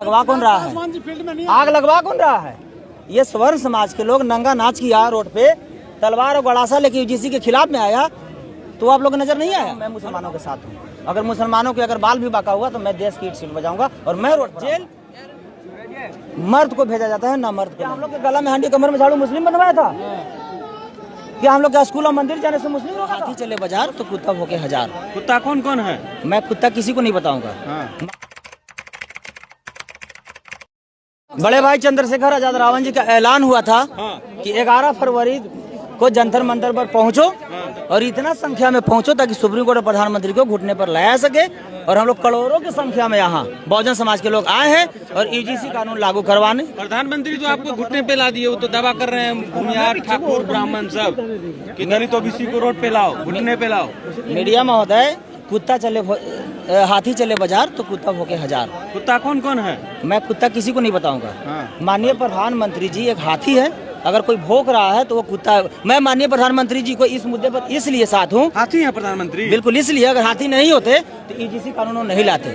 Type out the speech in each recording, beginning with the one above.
लगवा कौन रहा है? आग लगवा कौन रहा है? ये स्वर्ण समाज के लोग नंगा नाच किया रोड पे, तलवार और गड़ासा लेके यूजीसी के खिलाफ में आया, तो आप लोग नजर नहीं आया? मैं मुसलमानों के साथ हूँ। अगर मुसलमानों के अगर बाल भी बाका हुआ तो मैं देश की ईंट सील बजाऊंगा और मैं रोड जेल मर्द को भेजा जाता है ना मर्द को। हम लोग के गला में हांडी कमर में झाड़ू मुस्लिम बनवाया था क्या? हम लोग क्या स्कूल और मंदिर जाने से मुस्लिम रोका? हाथी चले बाजार तो कुत्ता भोके हजार। कुत्ता कौन कौन है? मैं कुत्ता किसी को नहीं बताऊंगा। बड़े भाई चंद्रशेखर आजाद रावण जी का ऐलान हुआ था कि 11 फरवरी को जंतर मंतर पर पहुंचो और इतना संख्या में पहुंचो ताकि सुप्रीम कोर्ट और प्रधानमंत्री को घुटने पर लाया सके। और हम लोग करोड़ों की संख्या में यहाँ बहुजन समाज के लोग आए हैं और यूजीसी कानून लागू करवाने। प्रधानमंत्री तो आपको घुटने पे ला दिए, वो तो दावा कर रहे हैं भूमिहार ठाकुर ब्राह्मण सब कि दलित ओबीसी को रोड पे लाओ, घुटने पे लाओ। मीडिया महोदय, कुत्ता चले हाथी चले बाजार तो कुत्ता भोके हजार। कुत्ता कौन कौन है? मैं कुत्ता किसी को नहीं बताऊंगा। माननीय प्रधानमंत्री जी एक हाथी है, अगर कोई भौंक रहा है तो वो कुत्ता है। मैं माननीय प्रधानमंत्री जी को इस मुद्दे पर इसलिए साथ हूँ। हाथी है प्रधानमंत्री? बिल्कुल इसलिए, अगर हाथी नहीं होते तो यूजीसी कानून नहीं लाते।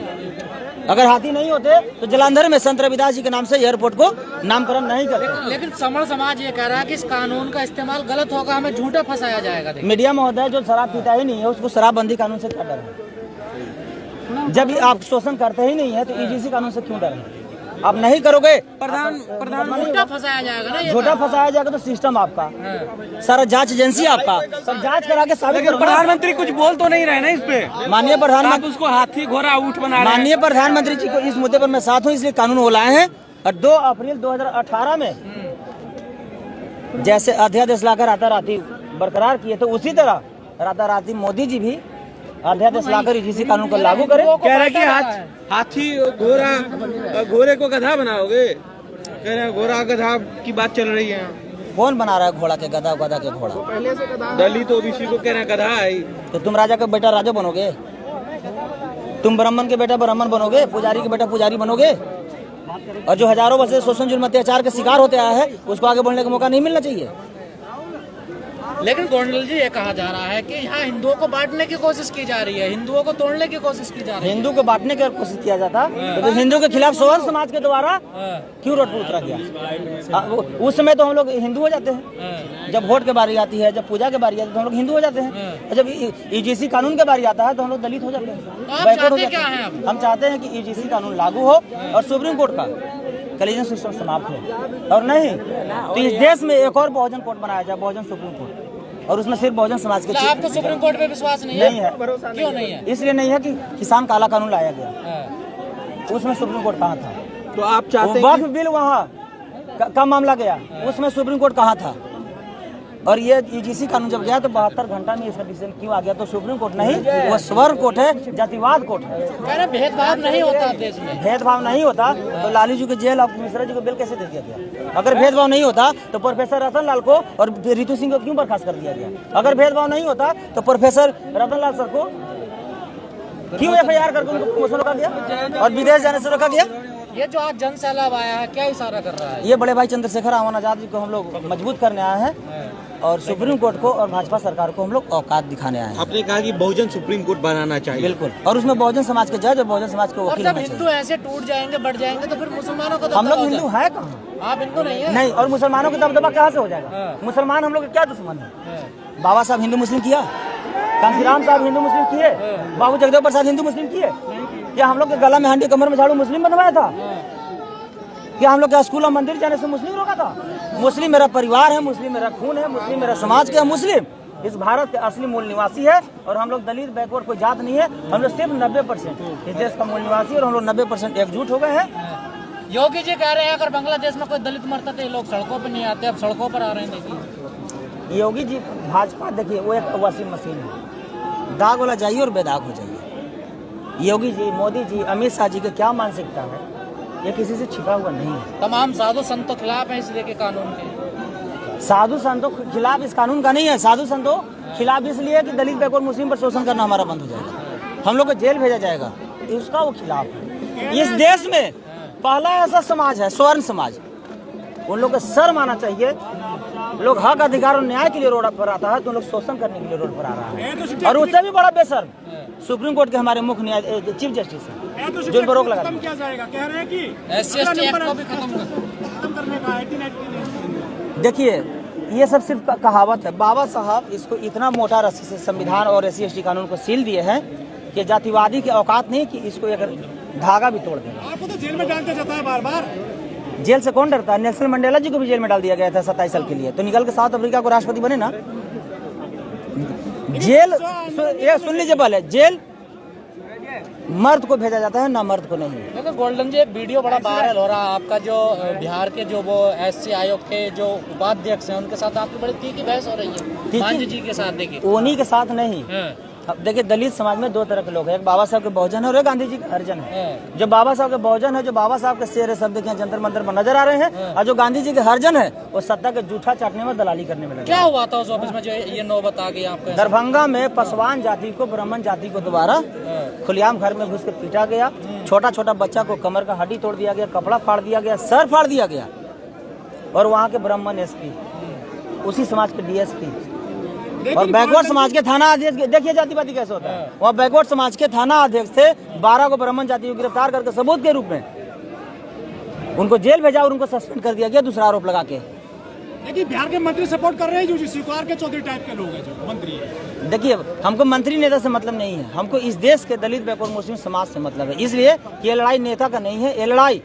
अगर हाथी नहीं होते तो जलंधर में संत रविदास जी के नाम से एयरपोर्ट को नामकरण नहीं करते। लेकिन समण समाज ये कह रहा है कि इस कानून का इस्तेमाल गलत होगा, हमें झूठा फंसाया जाएगा। मीडिया महोदय, जो शराब पीता ही नहीं है उसको शराबबंदी कानून से क्या डर है? जब आप शोषण करते ही नहीं है तो यूजीसी कानून से क्यों डर है? आप नहीं करोगे, झूठा फंसाया जाएगा ना। झूठा फंसाया जाएगा तो सिस्टम आपका, सारा जांच एजेंसी आपका, सब जांच करा के साबित करो। प्रधानमंत्री कुछ बोल तो नहीं रहे ना इस पे? माननीय प्रधानमंत्री उसको हाथी घोड़ा ऊंट बना रहे हैं। माननीय प्रधानमंत्री जी को इस मुद्दे पर मैं साथ हूँ, इसलिए कानून वो लाए हैं। और 2 अप्रैल 2018 में जैसे अध्यादेश लाकर राताराती बरकरार किए तो उसी तरह राताराती मोदी जी भी अध्यादेश लाकर यूजीसी कानून को लागू करें। कह रहे कि हाथी घोड़ा, घोड़े को गधा बनाओगे? कह रहे घोड़ा गधा की बात चल रही है। कौन बना रहा है घोड़ा के गधा, गधा के घोड़ा? दलित ओबीसी को कह रहे हैं गधा है। तो तुम राजा का बेटा राजा बनोगे? तुम ब्राह्मण के बेटा ब्राह्मण बनोगे? पुजारी के बेटा पुजारी बनोगे? और जो हजारों वर्ष से शोषण जुल्म अत्याचार के शिकार होते आया है उसको आगे बढ़ने का मौका नहीं मिलना चाहिए। लेकिन गोंडल जी, ये कहा जा रहा है कि यहाँ हिंदुओं को बांटने की कोशिश की जा रही है, हिंदुओं को तोड़ने की कोशिश की जा रही है। हिंदू को बांटने की कोशिश किया जाता तो हिंदू के खिलाफ स्वर्ण समाज के द्वारा क्यों रोड पर उतरा गया? उस समय तो हम लोग हिंदू हो जाते हैं। जब वोट की बारी आती है, जब पूजा की बारी आती है तो हम लोग हिंदू हो जाते हैं। और जब यूजीसी कानून की बारी आता है तो हम लोग दलित हो जाते हैं, बैकवर्ड हो जाते हैं। हम चाहते हैं कि यूजीसी कानून लागू हो और सुप्रीम कोर्ट का कलीजन सिस्टम समाप्त हो। और नहीं तो इस देश में एक और बहुजन कोर्ट बनाया जाए, बहुजन सुप्रीम कोर्ट, और उसमें सिर्फ बहुजन समाज के। आपको सुप्रीम कोर्ट पे विश्वास नहीं है? क्यों नहीं है? इसलिए नहीं है कि किसान काला कानून लाया गया, उसमें सुप्रीम कोर्ट कहाँ था? तो आप चाहते हैं वक्फ बिल वहाँ का मामला गया, उसमें सुप्रीम कोर्ट कहाँ था? और ये यूजीसी कानून जब गया तो 72 घंटा में इसका डिसीजन क्यों आ गया? तो सुप्रीम कोर्ट नहीं, वो स्वर्ण कोर्ट है, जातिवाद कोर्ट है। भेदभाव नहीं होता देश में। भेदभाव नहीं होता तो लालू जी को जेल और मिश्रा जी को बेल कैसे दे दिया गया? अगर भेदभाव नहीं होता तो प्रोफेसर रतन लाल को और रितु सिंह को क्यों बर्खास्त कर दिया गया? अगर भेदभाव नहीं होता तो प्रोफेसर रतन लाल सर को क्यों FIR करके उनको प्रमोशन रोका गया और विदेश जाने से रोका गया? ये जो आज जन सैलाब आया है, क्या इशारा कर रहा है? ये बड़े भाई चंद्रशेखर आजाद जी को हम लोग मजबूत करने आए हैं और सुप्रीम कोर्ट को और भाजपा सरकार को हम लोग औकात दिखाने आए हैं। आपने कहा कि बहुजन सुप्रीम कोर्ट बनाना चाहिए। बिल्कुल, और उसमें बहुजन समाज के जज और बहुजन समाज के वकील जब हिंदू ऐसे टूट जाएंगे, बढ़ जाएंगे तो फिर मुसलमानों को हम लोग हिंदू है कहाँ? आप हिंदू नहीं है? नहीं, और मुसलमानों का दबदबा कहाँ से हो जाएगा? मुसलमान हम लोग क्या दुश्मन है? बाबा साहब हिंदू मुस्लिम किया, कांशीराम साहब हिंदू मुस्लिम किए, बाबू जगदेव प्रसाद हिंदू मुस्लिम किए? क्या हम लोग के गला में हांडी कमर में झाड़ू मुस्लिम बनवाया था? क्या हम लोग क्या स्कूल और मंदिर जाने से मुस्लिम रोका था? मुस्लिम मेरा परिवार है, मुस्लिम मेरा खून है, मुस्लिम मेरा समाज के है। मुस्लिम इस भारत के असली मूल निवासी है और हम लोग दलित बैकवर्ड कोई जात नहीं है। हम लोग सिर्फ 90% इस देश का मूल निवासी और हम लोग 90% एकजुट हो गए हैं। योगी जी कह रहे हैं अगर बांग्लादेश में कोई दलित मरता तो ये लोग सड़कों पर नहीं आते, अब सड़कों पर आ रहे हैं। देखिए योगी जी, भाजपा देखिए वो एक वॉशिंग मशीन है, दाग वाला जाइए और बेदाग हो जाइए। योगी जी, मोदी जी, अमित शाह जी की क्या मानसिकता है, ये किसी से छिपा हुआ नहीं है। तमाम साधु संतों खिलाफ है इसलिए के कानून के। साधु संतों खिलाफ इस कानून का नहीं है, साधु संतों खिलाफ इसलिए कि दलित बैकवर्ड मुस्लिम पर शोषण करना हमारा बंद हो जाएगा, हम लोग को जेल भेजा जाएगा, उसका वो खिलाफ है। इस देश में पहला ऐसा समाज है स्वर्ण समाज उन लोग को शर्म आना चाहिए। लोग हक अधिकार और न्याय के लिए रोड पर आता है तो लोग शोषण करने के लिए रोड पर आ रहा है। और उससे भी बड़ा बेशर्म सुप्रीम कोर्ट के हमारे मुख्य न्याय चीफ जस्टिस है जो इन पर रोक लगा दी। क्या जाएगा, कह रहे हैं कि SC/ST एक्ट को भी खत्म करने का 18 एक्ट के लिए। देखिए ये सब सिर्फ कहावत है। बाबा साहब इसको इतना मोटा रस्सी से संविधान और SC/ST कानून को सील दिए हैं कि जातिवादी की औकात नहीं कि इसको एक धागा भी तोड़ देगा। आपको तो जेल में डालते जाता है बार बार। जेल से कौन डरता है? नेल्सन मंडेला जी को भी जेल में डाल दिया गया था 27 साल के लिए, तो निकल के साउथ अफ्रीका को राष्ट्रपति बने ना। जेल ये सुन लीजिए, पहले जेल मर्द को भेजा जाता है ना मर्द को नहीं। देखो गोल्डन जी, वीडियो बड़ा वायरल हो रहा है आपका, जो बिहार के जो वो SC आयोग के जो उपाध्यक्ष हैं उनके साथ आपकी बड़ी तीखी बहस हो रही है मांझी जी के साथ। देखिए उन्हीं के साथ नहीं, अब देखिए दलित समाज में दो तरह के लोग हैं, एक बाबा साहब के बहुजन है और एक गांधी जी के हरिजन है। जो बाबा साहब के बहुजन है, जो बाबा साहब के शेर शब्द के जंतर मंतर पर नजर आ रहे हैं, और जो गांधी जी के हरिजन है वो सत्ता के जूठा चाटने में दलाली करने में लगे। क्या हुआ था उस ऑफिस में जो ये नौबत आ गई आपको? दरभंगा में पसवान जाति को ब्राह्मण जाति को दोबारा खुलेआम घर में घुस कर पीटा गया। छोटा छोटा बच्चा को कमर का हड्डी तोड़ दिया गया, कपड़ा फाड़ दिया गया, सर फाड़ दिया गया। और वहाँ के ब्राह्मण SP, उसी समाज के DSP और बैकवर्ड समाज के थाना अध्यक्ष, देखिए जातिवादी कैसे होता है। वहाँ बैकवर्ड समाज के थाना अध्यक्ष थे, 12 को ब्राह्मण जाति को गिरफ्तार करके सबूत के रूप में उनको जेल भेजा और उनको सस्पेंड कर दिया गया दूसरा आरोप लगा के। देखिए बिहार के मंत्री सपोर्ट कर रहे हैं, जो स्वीकार के चौधरी टाइप के लोग हैं जो मंत्री है। देखिए हमको मंत्री नेता से मतलब नहीं है, हमको इस देश के दलित बैकवर्ड मुस्लिम समाज से मतलब है। इसलिए ये लड़ाई नेता का नहीं है, ये लड़ाई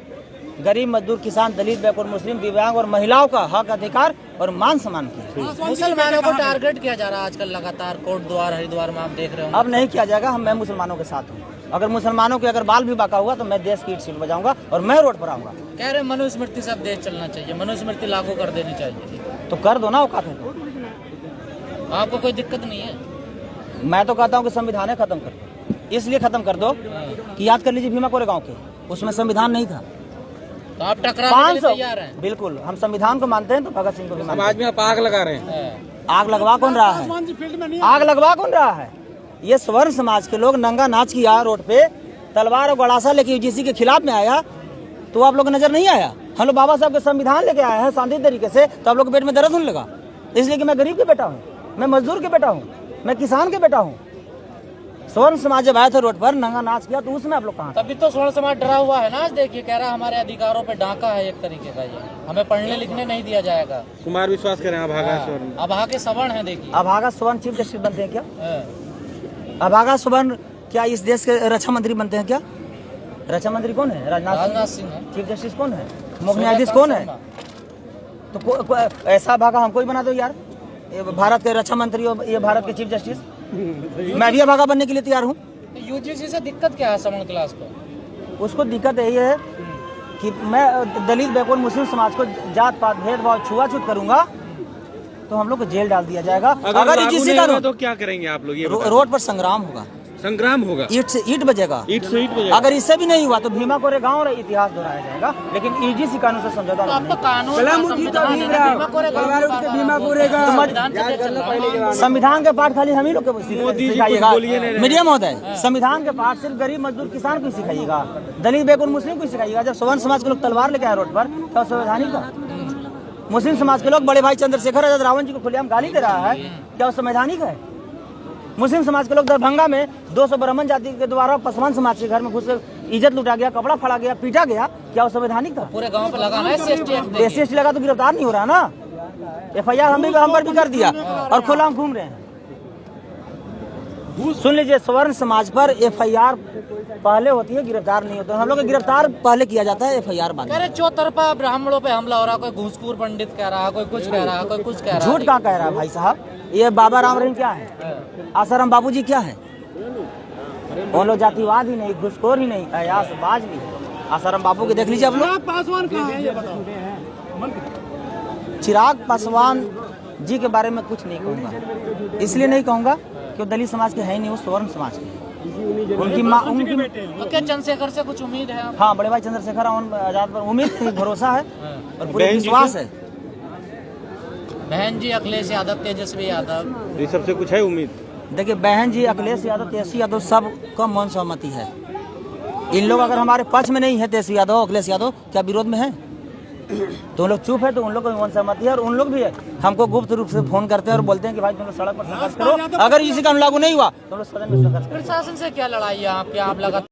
गरीब मजदूर किसान दलित बैकवर्ड मुस्लिम दिव्यांग और महिलाओं का हक अधिकार और मान सम्मान की। मुसलमानों को टारगेट किया जा रहा है आजकल लगातार, कोट द्वार हरिद्वार में आप देख रहे हो। अब नहीं किया जाएगा, मैं मुसलमानों के साथ हूँ। अगर मुसलमानों के अगर बाल भी बाका हुआ तो मैं देश की ईट सीट बजाऊंगा और मैं रोड पर आऊंगा। कह रहे मनुस्मृति से अब देश चलना चाहिए, मनुस्मृति लागू कर देनी चाहिए। तो कर दो ना औकात है तो। आपको कोई दिक्कत नहीं है? मैं तो कहता हूँ कि संविधान खत्म कर दो। इसलिए खत्म कर दो कि याद कर लीजिए भीमा कोरेगांव के, उसमें संविधान नहीं था। तो आप टकराने के लिए तैयार हैं? बिल्कुल, हम संविधान को मानते हैं तो भगत सिंह को भी मानते हैं। समाज में आप आग लगा रहे हैं। आग लगवा कौन रहा है? आग लगवा कौन रहा है? ये स्वर्ण समाज के लोग नंगा नाच किया रोड पे, तलवार और गड़ासा लेके UGC के खिलाफ में आया तो आप लोग को नजर नहीं आया? हम लोग बाबा साहब के संविधान लेके आए हैं शांति तरीके से, तो आप लोग के पेट में दर्द होने लगा। इसलिए कि मैं गरीब के बेटा हूँ, मैं मजदूर के बेटा हूँ, मैं किसान के बेटा हूँ। स्वर्ण समाज जब आए थे रोड पर नंगा नाच किया तो उसमें आप लोग कहाँ? तभी तो स्वर्ण समाज डरा हुआ है ना। आज देखिए कह रहा हमारे अधिकारों पे डाका है एक तरीके का, ये हमें पढ़ने लिखने नहीं दिया जाएगा। कुमार विश्वास करें अभागा स्वर्ण, अभागा के सवर्ण है। देखिए अभागा स्वर्ण चीफ जस्टिस बनते हैं क्या? अभागा स्वर्ण क्या इस देश के रक्षा मंत्री बनते हैं क्या? रक्षा मंत्री कौन है? राजनाथ सिंह है। चीफ जस्टिस कौन है? मुख्य न्यायाधीश कौन है? तो ऐसा भागा हमको ही बना दो यार, ये भारत के रक्षा मंत्री और ये भारत के चीफ जस्टिस। मैं भी भागा बनने के लिए तैयार हूँ। UGC से दिक्कत क्या है सवर्ण क्लास को? उसको दिक्कत यही है कि मैं दलित बैकवर्ड मुस्लिम समाज को जात पात भेदभाव छुआछूत करूंगा तो हम लोग को जेल डाल दिया जाएगा। अगर UGC का तो क्या करेंगे आप लोग? ये रोड पर संग्राम होगा, संग्राम होगा, ईट से ईट बजेगा, ईट से ईट बजेगा। अगर इससे भी नहीं हुआ तो भीमा कोरेगांव और इतिहास दोहराया जाएगा, लेकिन UGC कानून से समझौता नहीं। संविधान के पाठ खाली हम ही लोग को सिखाइएगा मीडिया महोदय। संविधान के पाठ सिर्फ गरीब मजदूर किसान को सिखाइएगा, दलित बैकवर्ड मुस्लिम को सिखाइएगा। जब स्वर्ण समाज के लोग तलवार लेके आए रोड पर तो संवैधानिक था। मुस्लिम समाज के लोग बड़े भाई चंद्रशेखर आजाद रावण जी को खुलेआम गाली दे रहा है, क्या वो संवैधानिक है? मुस्लिम समाज के लोग दरभंगा में 200 ब्राह्मण जाति के द्वारा पसवान समाज के घर में घुस इज्जत लुटा गया, कपड़ा फाड़ा गया, पीटा गया, क्या वो संवैधानिक था? पूरे गांव पे लगा है SC/ST लगा तो गिरफ्तार नहीं हो रहा ना। FIR हम पर भी कर दिया और खुला घूम रहे हैं। सुन लीजिए, स्वर्ण समाज पर FIR पहले होती है, गिरफ्तार नहीं होता। हम लोग गिरफ्तार पहले किया जाता है, FIR बाद। अरे चौतरफा ब्राह्मणों पे हमला हो रहा, कोई घूसखोर पंडित कह रहा, कोई कुछ कह रहा, कोई कुछ कह रहा। झूठ कहाँ कह रहा है भाई साहब? ये बाबा राम रहीम क्या है? आसाराम बाबूजी क्या है? वो लोग जातिवाद ही नहीं, घुसखोर ही नहीं, अयासबाज भी है। आसाराम बाबू के देख लीजिए आप लोग। पासवान कहाँ है ये बताओ। चिराग पासवान जी के बारे में कुछ नहीं कहूँगा, इसलिए नहीं कहूँगा कि वो दलित समाज के है ही नहीं, वो स्वर्ण समाज के हैं। उनकी माँ उनकी तो क्या चंद्रशेखर से कुछ उम्मीद है? हाँ, बड़े भाई चंद्रशेखर आजाद पर उम्मीद है, भरोसा है और पूरा विश्वास है। बहन जी अखिलेश यादव, तेजस्वी यादव, ये सबसे कुछ है उम्मीद? देखिए बहन जी अखिलेश यादव तेजस्वी यादव सब का मौन सहमति है। इन लोग अगर हमारे पक्ष में नहीं है, तेजस्वी यादव अखिलेश यादव क्या विरोध में है? तो उन लोग चुप है, तो उन लोग को सहमति है, और उन लोग भी है हमको गुप्त रूप से फोन करते हैं और बोलते हैं कि भाई तुम लोग सड़क पर संघर्ष करो, अगर इसी कानून लागू नहीं हुआ तो हम लोग सदन में संघर्ष करेंगे। प्रशासन से क्या लड़ाई है आपकी? आप लगा